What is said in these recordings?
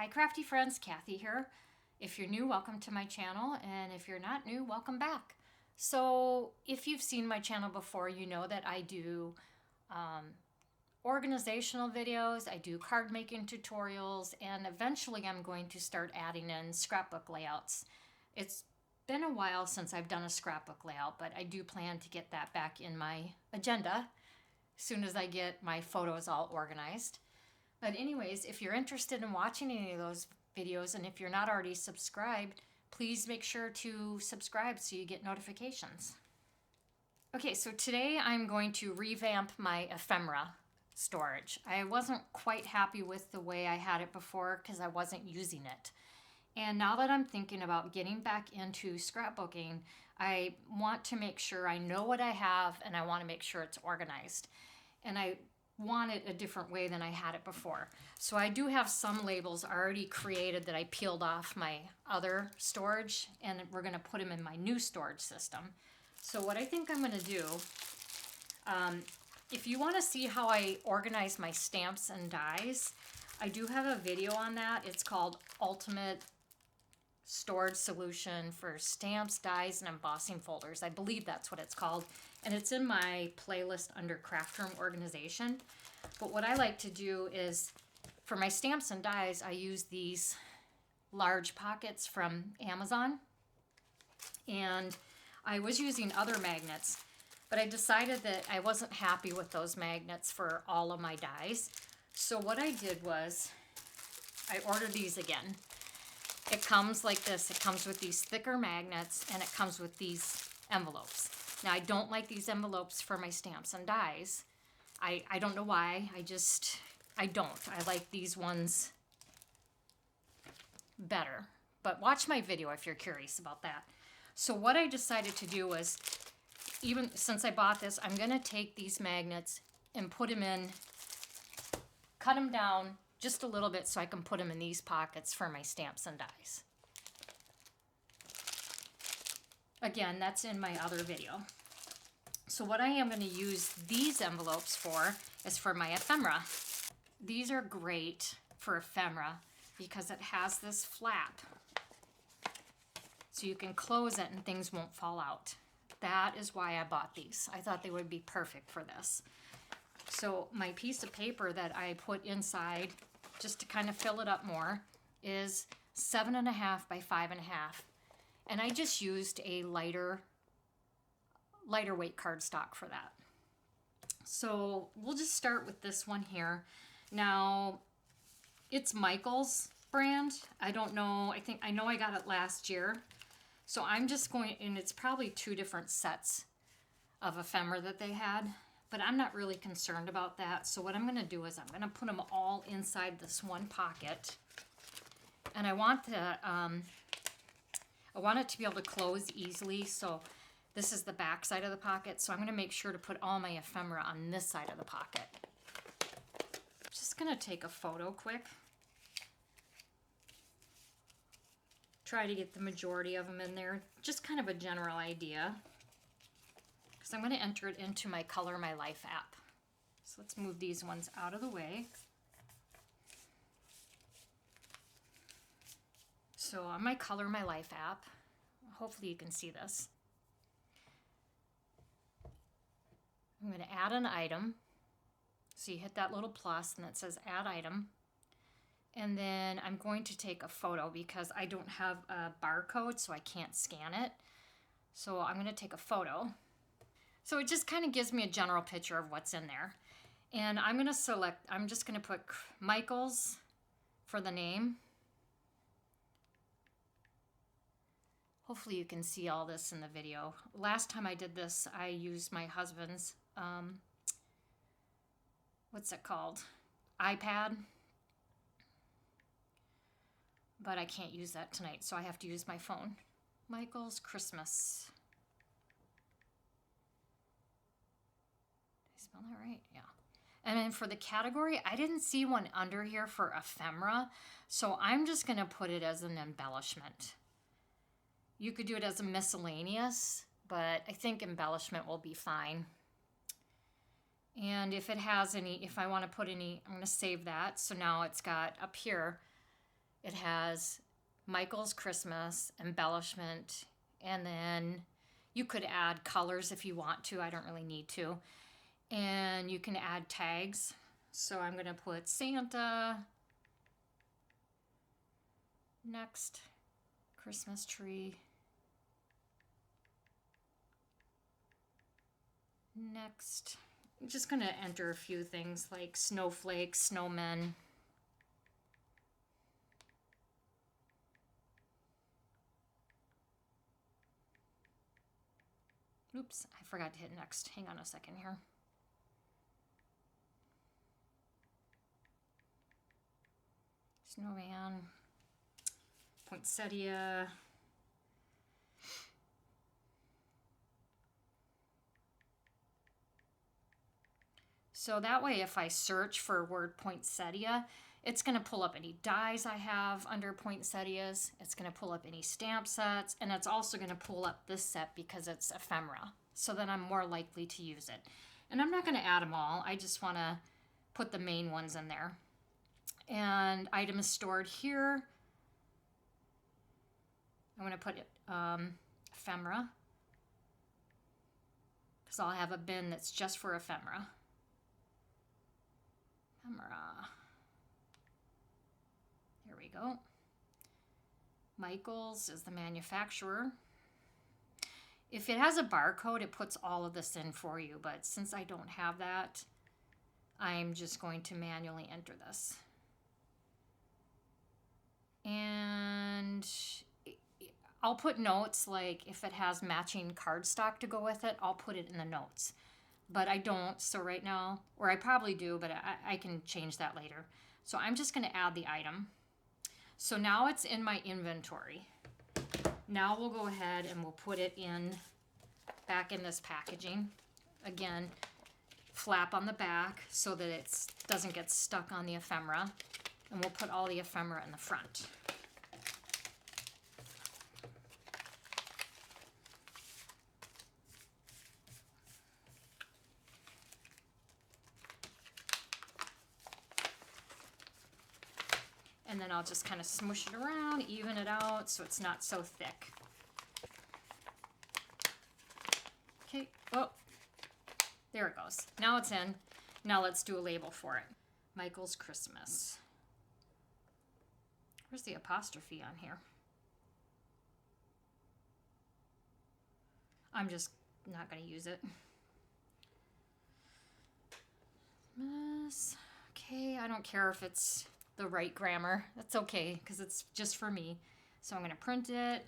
Hi crafty friends, Kathy here. If you're new, welcome to my channel, and if you're not new, welcome back. So if you've seen my channel before, you know that I do organizational videos, I do card making tutorials, and eventually I'm going to start adding in scrapbook layouts. It's been a while since I've done a scrapbook layout, but I do plan to get that back in my agenda as soon as I get my photos all organized. But anyways, if you're interested in watching any of those videos, and if you're not already subscribed, please make sure to subscribe so you get notifications. Okay, so today I'm going to revamp my ephemera storage. I wasn't quite happy with the way I had it before because I wasn't using it. And now that I'm thinking about getting back into scrapbooking, I want to make sure I know what I have, and I want to make sure it's organized. And I want it a different way than I had it before. So I do have some labels already created that I peeled off my other storage, and we're going to put them in my new storage system. So what I think I'm going to do, if you want to see how I organize my stamps and dies, I do have a video on that. It's called Ultimate Storage Solution for Stamps, Dies, and Embossing Folders. I believe that's what it's called. And it's in my playlist under Craft Room Organization. But what I like to do is, for my stamps and dies, I use these large pockets from Amazon. And I was using other magnets, but I decided that I wasn't happy with those magnets for all of my dies. So what I did was, I ordered these again. It comes like this. It comes with these thicker magnets, and it comes with these envelopes. Now, I don't like these envelopes for my stamps and dies. I don't know why. I don't. I like these ones better. But watch my video if you're curious about that. So what I decided to do was, even since I bought this, I'm going to take these magnets and put them in, cut them down just a little bit so I can put them in these pockets for my stamps and dies. Again, that's in my other video. So what I am going to use these envelopes for is for my ephemera. These are great for ephemera because it has this flap. So you can close it and things won't fall out. That is why I bought these. I thought they would be perfect for this. So my piece of paper that I put inside, just to kind of fill it up more, is 7.5 by 5.5. And I just used a lighter weight cardstock for that. So we'll just start with this one here. Now, it's Michael's brand. I don't know, I know I got it last year. So I'm just going, and it's probably 2 different sets of ephemera that they had, but I'm not really concerned about that. So what I'm going to do is I'm going to put them all inside this one pocket. And I want it to be able to close easily. So this is the back side of the pocket. So I'm going to make sure to put all my ephemera on this side of the pocket. Just going to take a photo quick. Try to get the majority of them in there. Just kind of a general idea. Because I'm going to enter it into my Color My Life app. So let's move these ones out of the way. So on my Color My Life app, hopefully you can see this. I'm going to add an item. So you hit that little plus and it says add item. And then I'm going to take a photo because I don't have a barcode, so I can't scan it. So I'm going to take a photo. So it just kind of gives me a general picture of what's in there. And I'm going to select, I'm just going to put Michael's for the name. Hopefully you can see all this in the video. Last time I did this, I used my husband's, what's it called? iPad. But I can't use that tonight, so I have to use my phone. Michael's Christmas. Did I spell that right? Yeah. And then for the category, I didn't see one under here for ephemera, so I'm just going to put it as an embellishment. You could do it as a miscellaneous, but I think embellishment will be fine. And if it has any, if I want to put any, I'm going to save that. So now it's got up here, It has Michael's Christmas, embellishment, and then you could add colors if you want to. I don't really need to. And you can add tags. So I'm going to put Santa, next, Christmas tree, next. I'm just going to enter a few things like snowflakes, snowmen. Oops, I forgot to hit next. Hang on a second here. Snowman, poinsettia. So that way if I search for word poinsettia, it's going to pull up any dies I have under poinsettias. It's going to pull up any stamp sets, and it's also going to pull up this set because it's ephemera. So then I'm more likely to use it. And I'm not going to add them all. I just want to put the main ones in there. And items stored here. I'm going to put it ephemera, because I'll have a bin that's just for ephemera. Ephemera. Here we go. Michael's is the manufacturer. If it has a barcode, it puts all of this in for you, but since I don't have that, I'm just going to manually enter this. And I'll put notes, like if it has matching cardstock to go with it, I'll put it in the notes. But I don't, so right now, or I probably do, but I can change that later. So I'm just going to add the item. So now it's in my inventory. Now we'll go ahead and we'll put it in, back in this packaging. Again, flap on the back so that it doesn't get stuck on the ephemera. And we'll put all the ephemera in the front. And then I'll just kind of smush it around, even it out so it's not so thick. Okay, oh, there it goes. Now it's in. Now let's do a label for it. Michael's Christmas. Where's the apostrophe on here? I'm just not going to use it. Okay, I don't care if it's the right grammar. That's okay, because it's just for me. So I'm going to print it.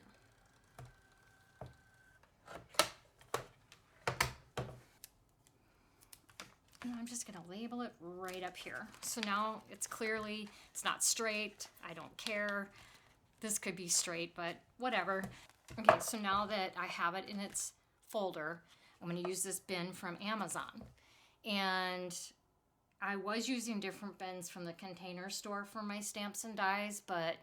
And I'm just going to label it right up here. So now it's clearly, it's not straight. I don't care. This could be straight, but whatever. Okay, so now that I have it in its folder, I'm going to use this bin from Amazon. And I was using different bins from the Container Store for my stamps and dies, but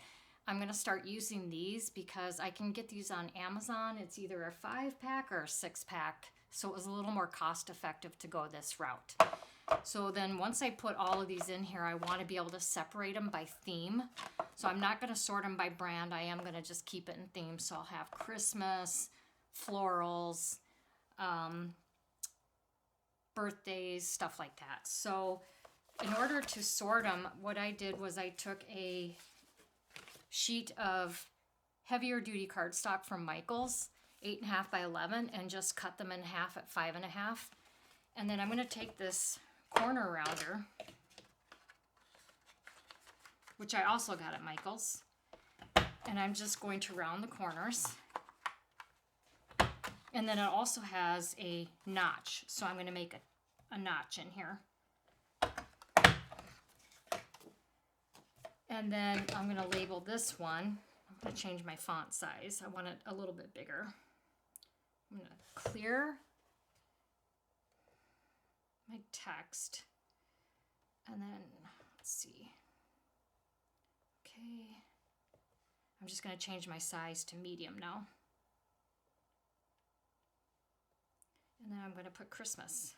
I'm going to start using these because I can get these on Amazon. It's either a 5-pack or a 6-pack. So it was a little more cost effective to go this route. So then once I put all of these in here, I want to be able to separate them by theme. So I'm not going to sort them by brand. I am going to just keep it in theme. So I'll have Christmas, florals, birthdays, stuff like that. So in order to sort them, what I did was I took a sheet of heavier duty cardstock from Michael's, 8.5 by 11, and just cut them in half at 5.5. And then I'm going to take this corner rounder, which I also got at Michael's, and I'm just going to round the corners. And then it also has a notch, so I'm going to make a notch in here. And then I'm going to label this one. I'm going to change my font size. I want it a little bit bigger. I'm going to clear my text. And then, let's see. Okay. I'm just going to change my size to medium now. And then I'm going to put Christmas.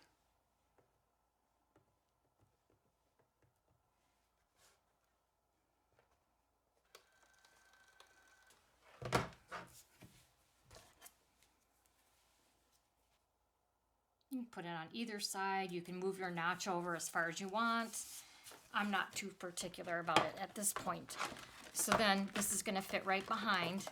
can put it on either side. You can move your notch over as far as you want. I'm not too particular about it at this point. So then this is going to fit right behind.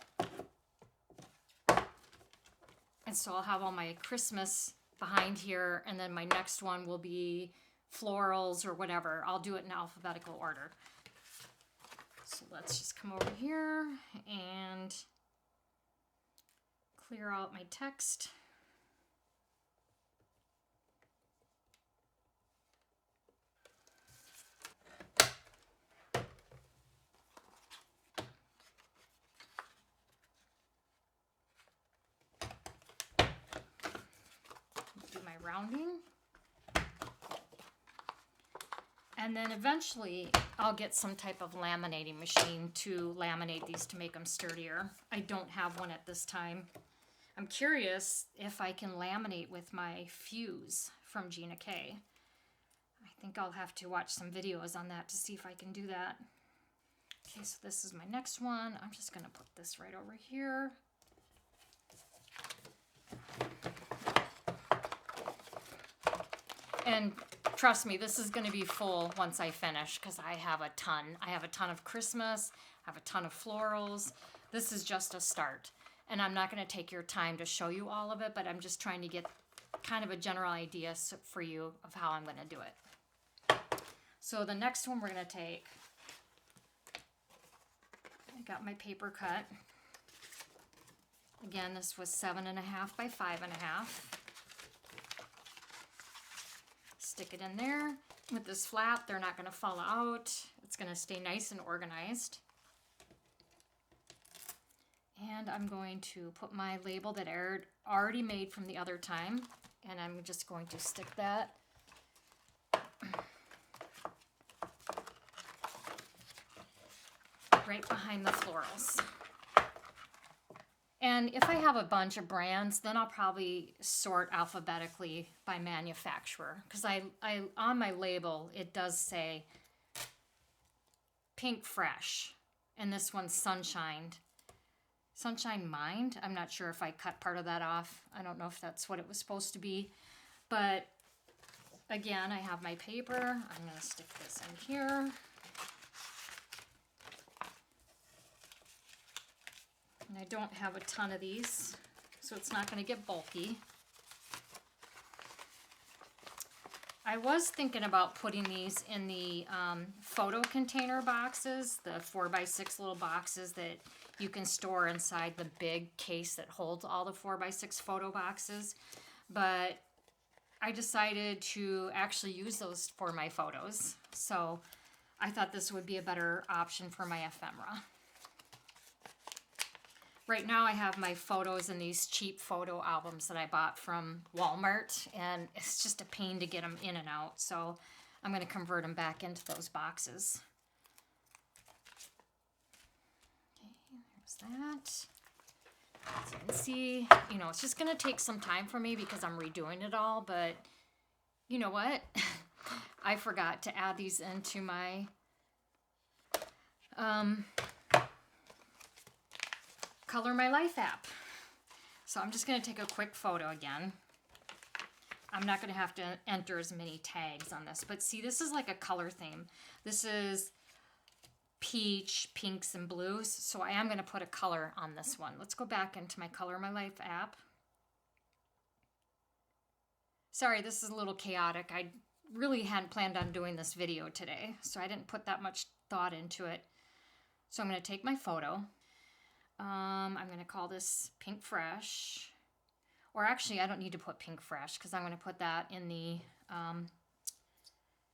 And so I'll have all my Christmas behind here, and then my next one will be florals or whatever. I'll do it in alphabetical order. So let's just come over here and clear out my text. Do my rounding. And then eventually I'll get some type of laminating machine to laminate these to make them sturdier. I don't have one at this time. I'm curious if I can laminate with my fuse from Gina K. I think I'll have to watch some videos on that to see if I can do that. Okay, so this is my next one. I'm just going to put this right over here. And trust me, this is going to be full once I finish because I have a ton. I have a ton of Christmas. I have a ton of florals. This is just a start. And I'm not going to take your time to show you all of it, but I'm just trying to get kind of a general idea for you of how I'm going to do it. So the next one we're going to take, I got my paper cut. Again, this was 7.5 by 5.5. Stick it in there. With this flap, they're not going to fall out. It's going to stay nice and organized. And I'm going to put my label that I already made from the other time, and I'm just going to stick that right behind the florals. And if I have a bunch of brands, then I'll probably sort alphabetically by manufacturer. Because I on my label, it does say Pink Fresh. And this one's Sunshine. Sunshine Mind. I'm not sure if I cut part of that off. I don't know if that's what it was supposed to be. But again, I have my paper. I'm going to stick this in here. And I don't have a ton of these, so it's not going to get bulky. I was thinking about putting these in the photo container boxes, the 4x6 little boxes that you can store inside the big case that holds all the 4x6 photo boxes. But I decided to actually use those for my photos. So I thought this would be a better option for my ephemera. Right now I have my photos in these cheap photo albums that I bought from Walmart, and it's just a pain to get them in and out, so I'm going to convert them back into those boxes. Okay, there's that. As you can see, you know, it's just going to take some time for me because I'm redoing it all, but you know what? I forgot to add these into my Color My Life app. So I'm just going to take a quick photo again. I'm not going to have to enter as many tags on this, but see, this is like a color theme. This is peach, pinks, and blues, so I am going to put a color on this one. Let's go back into my Color My Life app. Sorry, this is a little chaotic. I really hadn't planned on doing this video today, so I didn't put that much thought into it. So I'm going to take my photo. I'm going to call this Pink Fresh. Or actually, I don't need to put Pink Fresh because I'm going to put that in the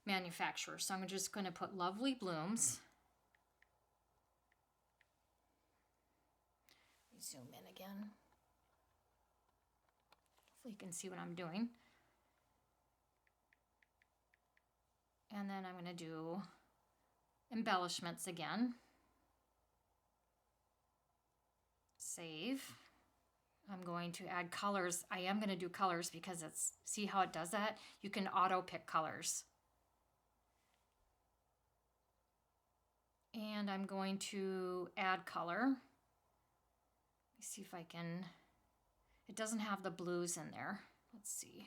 manufacturer. So I'm just going to put Lovely Blooms. Zoom in again. Hopefully you can see what I'm doing. And then I'm going to do embellishments again. Save. I'm going to add colors. I am going to do colors because it's, see how it does that? You can auto pick colors. And I'm going to add color. Let me see if I can, it doesn't have the blues in there. Let's see.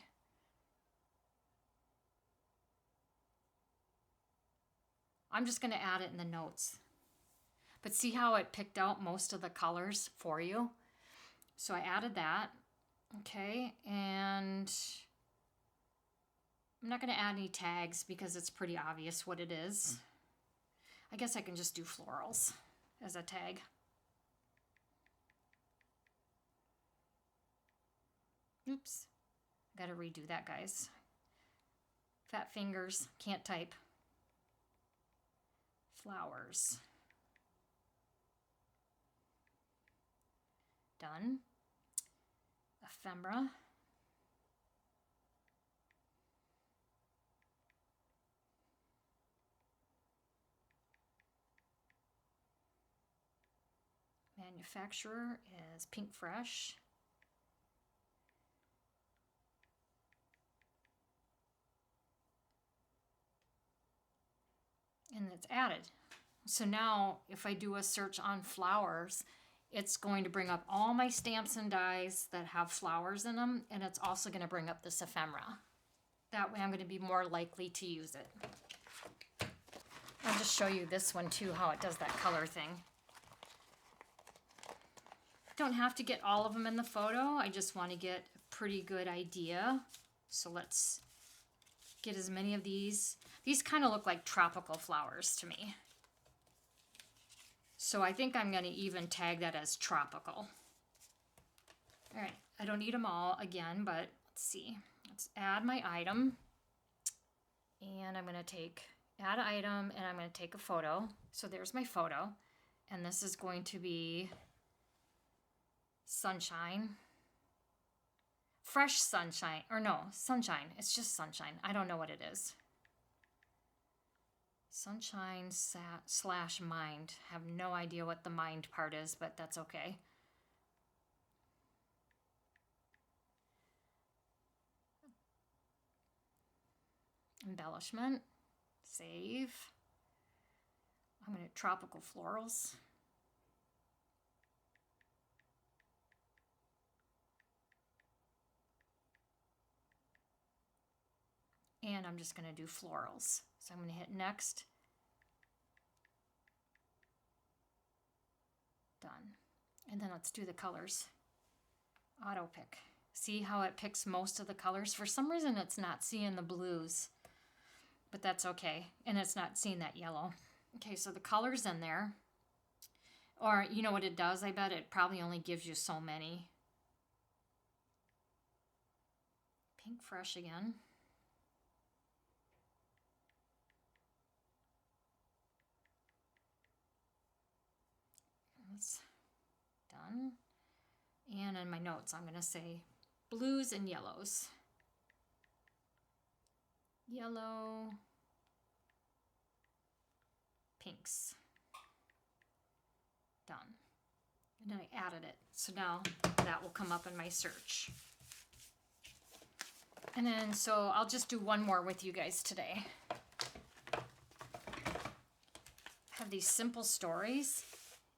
I'm just going to add it in the notes. But see how it picked out most of the colors for you? So I added that. Okay, and I'm not going to add any tags because it's pretty obvious what it is. I guess I can just do florals as a tag. Oops, got to redo that, guys. Fat fingers, can't type. Flowers. Done. Ephemera. Manufacturer is Pink Fresh. And it's added. So now if I do a search on flowers, it's going to bring up all my stamps and dies that have flowers in them, and it's also going to bring up this ephemera. That way I'm going to be more likely to use it. I'll just show you this one too, how it does that color thing. Don't have to get all of them in the photo. I just want to get a pretty good idea. So let's get as many of these. These kind of look like tropical flowers to me. So I think I'm going to even tag that as tropical. All right, I don't need them all again, but let's see. Let's add my item. And I'm going to take add item, and I'm going to take a photo. So there's my photo. And this is going to be sunshine. Fresh sunshine, or no, sunshine. It's just sunshine. I don't know what it is. Sunshine slash mind. Have no idea what the mind part is, but that's okay. Embellishment. Save. I'm going to tropical florals. And I'm just going to do florals. So I'm going to hit next. Done. And then let's do the colors. Auto pick. See how it picks most of the colors? For some reason it's not seeing the blues, but that's okay. And it's not seeing that yellow. Okay, so the color's in there. Or you know what it does? I bet it probably only gives you so many. Pink Fresh again. That's done. And in my notes, I'm going to say blues and yellows. Yellow, pinks. Done. And then I added it. So now that will come up in my search. And then, so I'll just do one more with you guys today. I have these simple stories,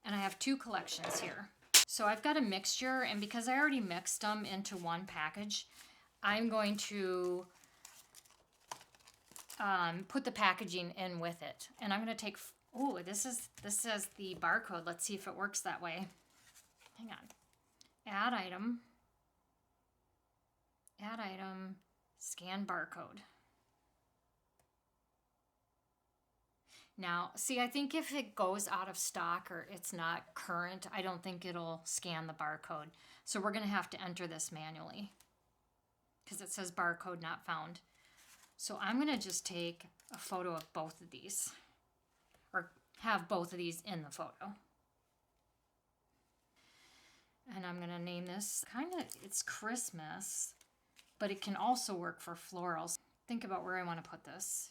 and I have two collections here. So I've got a mixture, and because I already mixed them into one package, I'm going to put the packaging in with it. And I'm going to take, oh, this says the barcode. Let's see if it works that way. Hang on. Add item, scan barcode. Now, see, I think if it goes out of stock or it's not current, I don't think it'll scan the barcode. So we're going to have to enter this manually because it says barcode not found. So I'm going to just take a photo of both of these, or have both of these in the photo. And I'm going to name this it's Christmas, but it can also work for florals. Think about where I want to put this.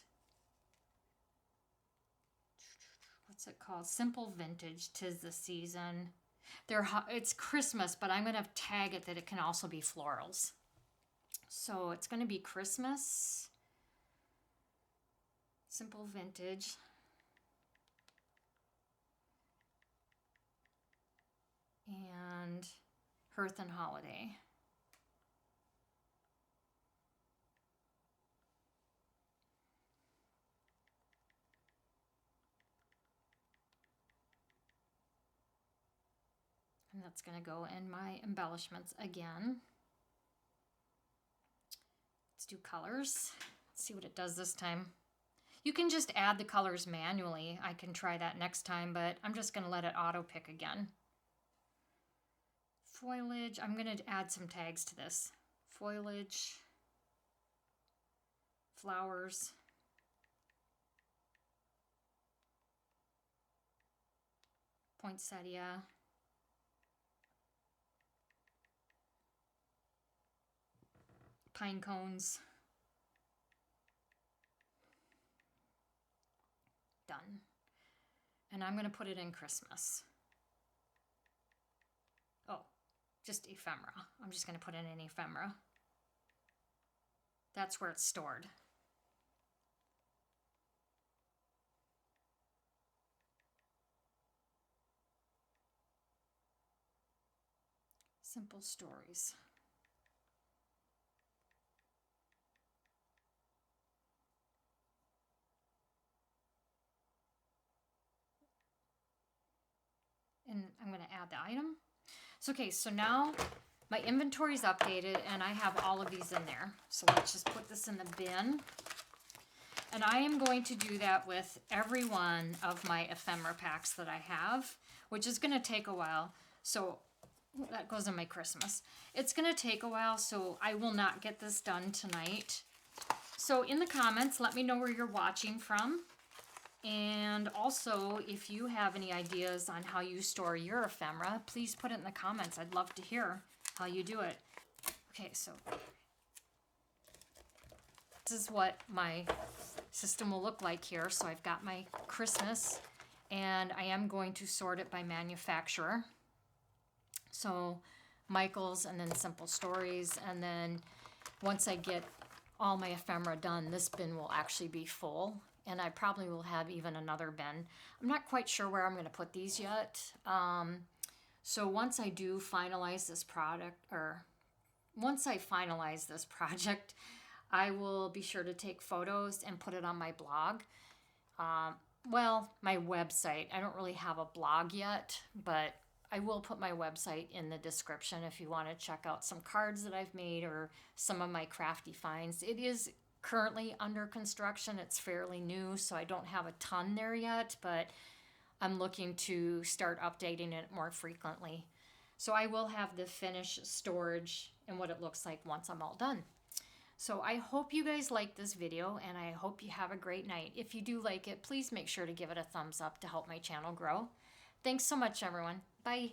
What's it called? Simple Vintage, 'Tis the Season. It's Christmas, but I'm going to tag it that it can also be florals. So it's going to be Christmas, Simple Vintage, and Hearth and Holiday. And that's going to go in my embellishments again. Let's do colors. Let's see what it does this time. You can just add the colors manually. I can try that next time, but I'm just going to let it auto pick again. Foliage. I'm going to add some tags to this. Foliage. Flowers. Poinsettia. Pine cones. Done. And I'm going to put it in Christmas. Oh, just ephemera. I'm just going to put in an ephemera. That's where it's stored. Simple stories. And I'm going to add the item. So, okay, so now my inventory is updated and I have all of these in there. So let's just put this in the bin. And I am going to do that with every one of my ephemera packs that I have, which is going to take a while. So that goes in my Christmas. It's going to take a while, so I will not get this done tonight. So in the comments, let me know where you're watching from. And also, if you have any ideas on how you store your ephemera, please put it in the comments. I'd love to hear how you do it. Okay, so this is what my system will look like here. So I've got my Christmas, and I am going to sort it by manufacturer. So Michael's, and then Simple Stories, and then once I get all my ephemera done, this bin will actually be full. And I probably will have even another bin. I'm not quite sure where I'm going to put these yet. So once I do finalize this once I finalize this project, I will be sure to take photos and put it on my blog. Well, my website. I don't really have a blog yet, but I will put my website in the description if you want to check out some cards that I've made or some of my crafty finds. It is currently under construction. It's fairly new, so I don't have a ton there yet, but I'm looking to start updating it more frequently. So I will have the finished storage and what it looks like once I'm all done. So I hope you guys like this video, and I hope you have a great night. If you do like it, please make sure to give it a thumbs up to help my channel grow. Thanks so much, everyone. Bye.